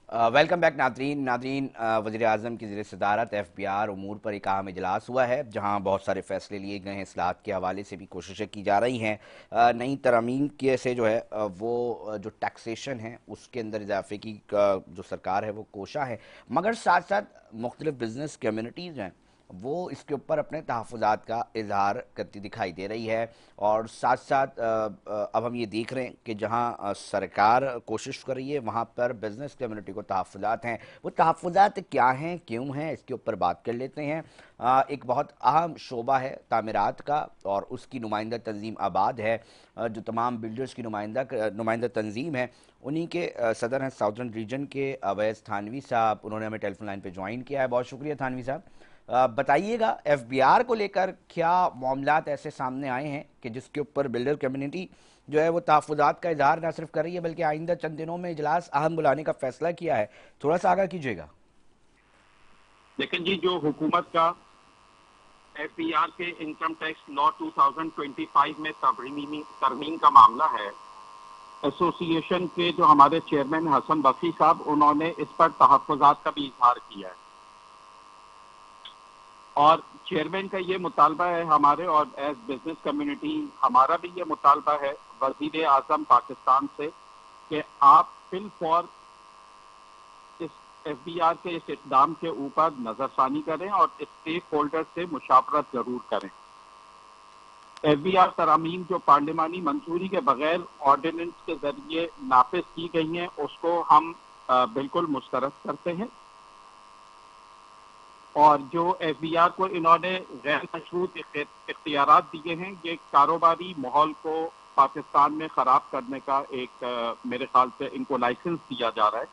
Welcome back Nadreen वज़ीर आज़म की ज़ेर सदारत FBI उमूर पर एक अहम इजलास हुआ है, जहाँ बहुत सारे फैसले लिए गए हैं। इस्लाहात के हवाले से भी कोशिशें की जा रही हैं। नई तरमीम के से जो है जो टैक्सेशन है उसके अंदर इजाफे की जो सरकार है वो कोशा है, मगर साथ साथ मुख्तलिफ बिजनेस कम्युनिटीज़ हैं वो इसके ऊपर अपने तहफ़्फ़ुज़ात का इजहार करती दिखाई दे रही है। और साथ साथ अब हम ये देख रहे हैं कि जहाँ सरकार कोशिश कर रही है वहाँ पर बिज़नेस कम्युनिटी को तहफ़्फ़ुज़ात हैं। वो तहफ़्फ़ुज़ात क्या हैं, क्यों हैं, इसके ऊपर बात कर लेते हैं। एक बहुत अहम शोबा है तामीरात का, और उसकी नुमाइंदा तंजीम आबाद है। जो तमाम बिल्डर्स की नुमाइंदा तंजीम है, उन्हीं के सदर हैं साउदर्न रीजन के अवैस थानवी साहब। उन्होंने हमें टेलीफोन लाइन पे ज्वाइन किया है। बहुत शुक्रिया थानवी साहब। बताइएगा FBR को लेकर क्या मामलात ऐसे सामने आए हैं कि जिसके ऊपर बिल्डर कम्युनिटी जो है वो तहफ़्फ़ुज़ात का इजहार ना सिर्फ कर रही है बल्कि आइंदा चंद दिनों में इजलास अहम बुलाने का फैसला किया है। थोड़ा सा आगाह कीजिएगा। लेकिन जी, जो हुकूमत का FBR के इनकम टैक्स लॉ 2025 में तरमीम का मामला है, एसोसिएशन के जो हमारे चेयरमैन हसन बख्शी साहब, उन्होंने इस पर तहफ़्फ़ुज़ात का भी इजहार किया है। और चेयरमैन का ये मुतालबा है हमारे, और एज बिजनेस कम्युनिटी हमारा भी ये मुतालबा है वज़ीर आज़म पाकिस्तान से कि आप फिल फॉर इस FBR के इस इक़दाम के ऊपर नज़रसानी करें और स्टेक होल्डर से मुशावरत ज़रूर करें। FBR तरामीम जो पार्लिमानी मंजूरी के बगैर ऑर्डिनेंस के जरिए नाफिज की गई हैं, उसको हम बिल्कुल मुस्तरद करते हैं। और जो FBR को इन्होंने गैर मशरूत इख्तियारात दिए हैं, ये कारोबारी माहौल को पाकिस्तान में ख़राब करने का एक मेरे ख्याल से इनको लाइसेंस दिया जा रहा है।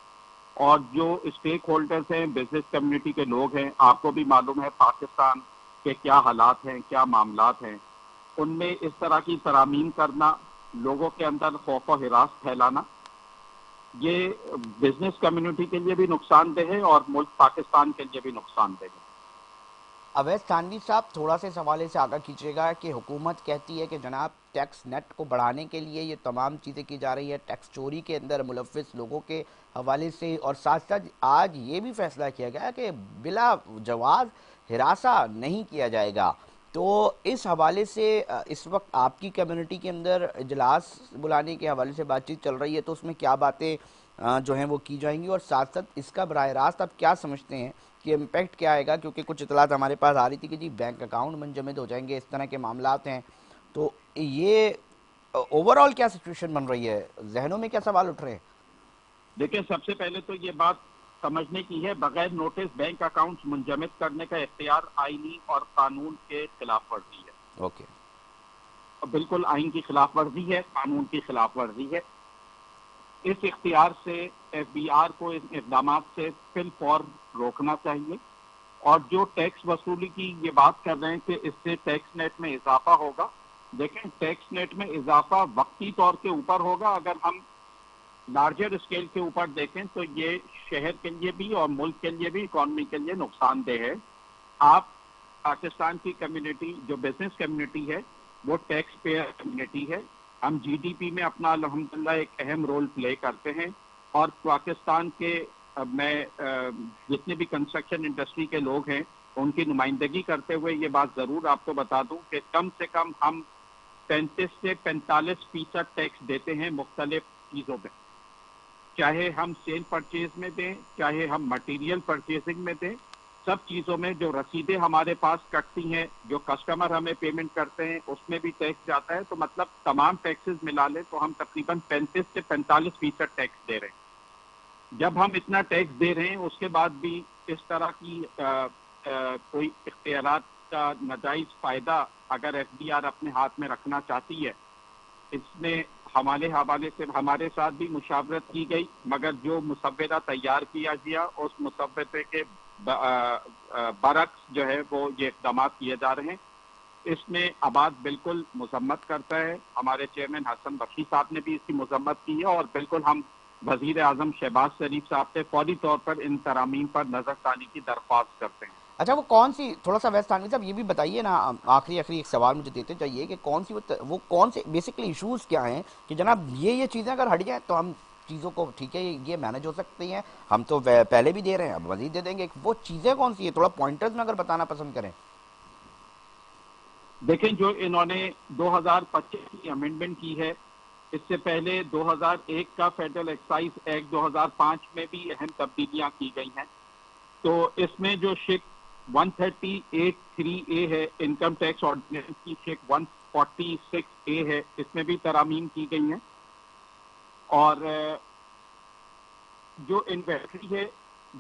और जो स्टेक होल्डर्स हैं, बिजनेस कम्युनिटी के लोग हैं, आपको भी मालूम है पाकिस्तान के क्या हालात हैं, क्या मामलात हैं, उनमें इस तरह की तरामीम करना, लोगों के अंदर खौफ और हिरास फैलाना, ये बिजनेस कम्युनिटी के लिए भी नुकसानदेह है और मुल्क पाकिस्तान के लिए भी नुकसानदेह है। अवैस थानवी साहब, थोड़ा से इस हवाले से आगाह कीजिएगा कि हुकूमत कहती है कि जनाब टैक्स नेट को बढ़ाने के लिए ये तमाम चीज़ें की जा रही है, टैक्स चोरी के अंदर मुलव्विस लोगों के हवाले से, और साथ साथ आज ये भी फैसला किया गया कि बिला जवाज़ हिरासा नहीं किया जाएगा। तो इस हवाले से इस वक्त आपकी कम्युनिटी के अंदर इजलास बुलाने के हवाले से बातचीत चल रही है, तो उसमें क्या बातें जो हैं वो की जाएंगी, और साथ साथ इसका बराह रास्त आप क्या समझते हैं कि इम्पैक्ट क्या आएगा? क्योंकि कुछ इतलात हमारे पास आ रही थी कि जी बैंक अकाउंट मुंजमद हो जाएंगे, इस तरह के मामलात हैं। तो ये ओवरऑल क्या सिचुएशन बन रही है, जहनों में क्या सवाल उठ रहे हैं? देखिए, सबसे पहले तो ये बात समझने की है, बगैर नोटिस बैंक अकाउंट्स मुंजमद करने का इख्तियार आईनी और कानून के खिलाफ वर्जी है। ओके। बिल्कुल आइन की खिलाफ वर्जी है, कानून की खिलाफ वर्जी है। इस इख्तियार से FBR को इन इक़दाम से फिल फौर रोकना चाहिए। और जो टैक्स वसूली की ये बात कर रहे हैं कि इससे टैक्स नेट में इजाफा होगा, लेकिन टैक्स नेट में इजाफा वक्ती तौर के ऊपर होगा। अगर हम लार्जर स्केल के ऊपर देखें तो ये शहर के लिए भी और मुल्क के लिए भी, इकॉनमी के लिए नुकसानदेह है। आप पाकिस्तान की कम्युनिटी जो बिजनेस कम्युनिटी है वो टैक्स पेयर कम्युनिटी है। हम GDP में अपना अल्हम्दुलिल्लाह एक अहम रोल प्ले करते हैं। और पाकिस्तान के मैं जितने भी कंस्ट्रक्शन इंडस्ट्री के लोग हैं उनकी नुमाइंदगी करते हुए ये बात ज़रूर आपको बता दूं कि कम से कम हम 35 से 45% टैक्स देते हैं मुख्तलिफ चीज़ों में, चाहे हम सेल परचेज में दें, चाहे हम मटेरियल परचेजिंग में दें। सब चीज़ों में जो रसीदें हमारे पास कटती हैं, जो कस्टमर हमें पेमेंट करते हैं, उसमें भी टैक्स जाता है। तो मतलब तमाम टैक्सेस मिला लें तो हम तकरीबन 35 से 45% टैक्स दे रहे हैं। जब हम इतना टैक्स दे रहे हैं उसके बाद भी इस तरह की कोई इख्तियारात का नाजायज़ फ़ायदा अगर FBR अपने हाथ में रखना चाहती है, इसमें हमारे हवाले से हमारे साथ भी मुशावरत की गई, मगर जो मुसव्वदा तैयार किया गया उस मुसव्वदे के बरक्स जो है वो ये इक़दाम किए जा रहे हैं। इसमें आबाद बिल्कुल मजम्मत करता है। हमारे चेयरमैन हसन बख्शी साहब ने भी इसकी मजम्मत की है, और बिल्कुल हम वज़ीर आज़म शहबाज शरीफ साहब से फौरी तौर पर इन तरामीम पर नज़रसानी की दरख्वास्त करते हैं। अच्छा, वो कौन सी, थोड़ा सा वैस थानवी साहब ये भी बताइए ना, आखिरी आखिरी एक सवाल मुझे देते चाहिए कि कौन सी वो कौन से बेसिकली इश्यूज़ क्या हैं कि जनाब ये चीज़ें अगर हट जाए तो हम چیزوں کو ٹھیک ہے یہ مینج ہو سکتی ہیں، ہم تو پہلے بھی دے رہے ہیں اب مزید دے دیں گے، وہ چیزیں کون سی ہیں تھوڑا پوائنٹرز میں اگر بتانا پسند کریں؟ دیکھیں جو انہوں نے 2025 کی امینڈمنٹ کی ہے، اس سے پہلے 2001 کا فیڈرل ایکسائز ایکٹ 2005 میں بھی اہم تبدیلیاں کی گئی ہیں۔ تو اس میں جو شک 138(3)A ہے انکم ٹیکس آرڈیننس کی، شک 146(A) ہے، اس میں بھی ترامیم کی گئی ہیں۔ اور جو انوینٹری ہے،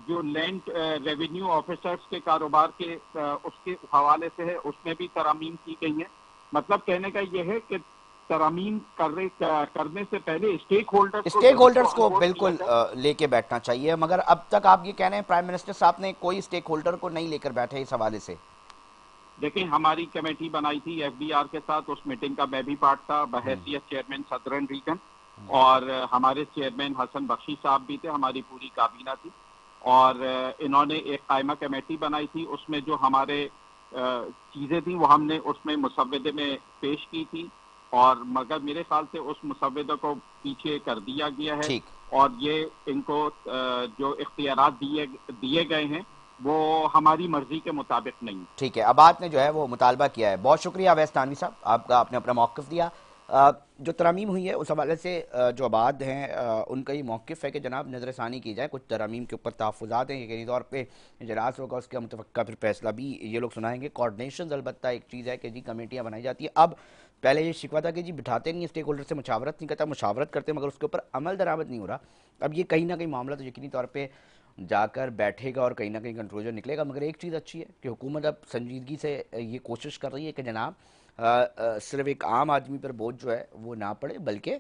جو لینڈ ریونیو آفیسرز کے کاروبار کے اس کے حوالے سے ہے، اس میں بھی ترامیم کی گئی ہیں۔ مطلب کہنے کا یہ ہے کہ ترامیم کرنے سے پہلے اسٹیک ہولڈرز کو اسٹیک ضرور ہولڈرز آن کو بورڈ کیا بالکل جائے۔ لے کے بیٹھنا چاہیے، مگر اب تک آپ یہ کہہ رہے ہیں پرائم منسٹر صاحب نے کوئی اسٹیک ہولڈر کو نہیں لے کر بیٹھے اس حوالے سے؟ دیکھیں ہماری کمیٹی بنائی تھی ایف بی آر کے ساتھ، اس میٹنگ کا میں بھی پارٹ تھا بحیثیت چیئرمین صدرن ریجن، اور ہمارے چیئرمین حسن بخشی صاحب بھی تھے، ہماری پوری کابینہ تھی، اور انہوں نے ایک قائمہ کمیٹی بنائی تھی، اس میں جو ہمارے چیزیں تھیں وہ ہم نے اس میں مسودے میں پیش کی تھی، اور مگر میرے خیال سے اس مسودے کو پیچھے کر دیا گیا ہے، ٹھیک اور یہ ان کو جو اختیارات دیے گئے ہیں وہ ہماری مرضی کے مطابق نہیں۔ ٹھیک ہے، اب آپ نے جو ہے وہ مطالبہ کیا ہے، بہت شکریہ اویس تھانوی صاحب، آپ نے اپنا موقف دیا۔ جو ترامیم ہوئی ہے اس حوالے سے جو آباد ہیں ان کا یہ موقف ہے کہ جناب نظر ثانی کی جائے، کچھ ترامیم کے اوپر تحفظات ہیں، یقینی طور پہ اجلاس ہوگا، اس کا متوقع پھر فیصلہ بھی یہ لوگ سنائیں گے۔ کوارڈینیشنز البتہ ایک چیز ہے کہ جی کمیٹیاں بنائی جاتی ہیں، اب پہلے یہ شکوہ تھا کہ جی بٹھاتے نہیں، اسٹیک ہولڈر سے مشاورت نہیں کرتا، مشاورت کرتے مگر اس کے اوپر عمل درآمد نہیں ہو رہا۔ اب یہ کہیں نہ کہیں معاملہ تو یقینی طور پہ جا کر بیٹھے گا اور کہیں نہ کہیں کنکلوژن نکلے گا، مگر ایک چیز اچھی ہے کہ حکومت اب سنجیدگی سے یہ کوشش کر رہی ہے کہ جناب صرف ایک عام آدمی پر بوجھ جو ہے وہ نہ پڑے، بلکہ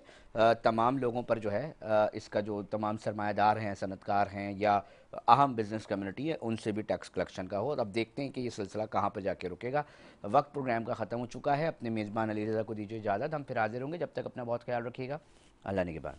تمام لوگوں پر جو ہے اس کا جو تمام سرمایہ دار ہیں، صنعت کار ہیں یا اہم بزنس کمیونٹی ہے ان سے بھی ٹیکس کلیکشن کا ہو۔ اب دیکھتے ہیں کہ یہ سلسلہ کہاں پہ جا کے رکے گا۔ وقت پروگرام کا ختم ہو چکا ہے، اپنے میزبان علی رضا کو دیجیے اجازت، ہم پھر حاضر ہوں گے، جب تک اپنا بہت خیال رکھیے گا، اللہ نگہبان۔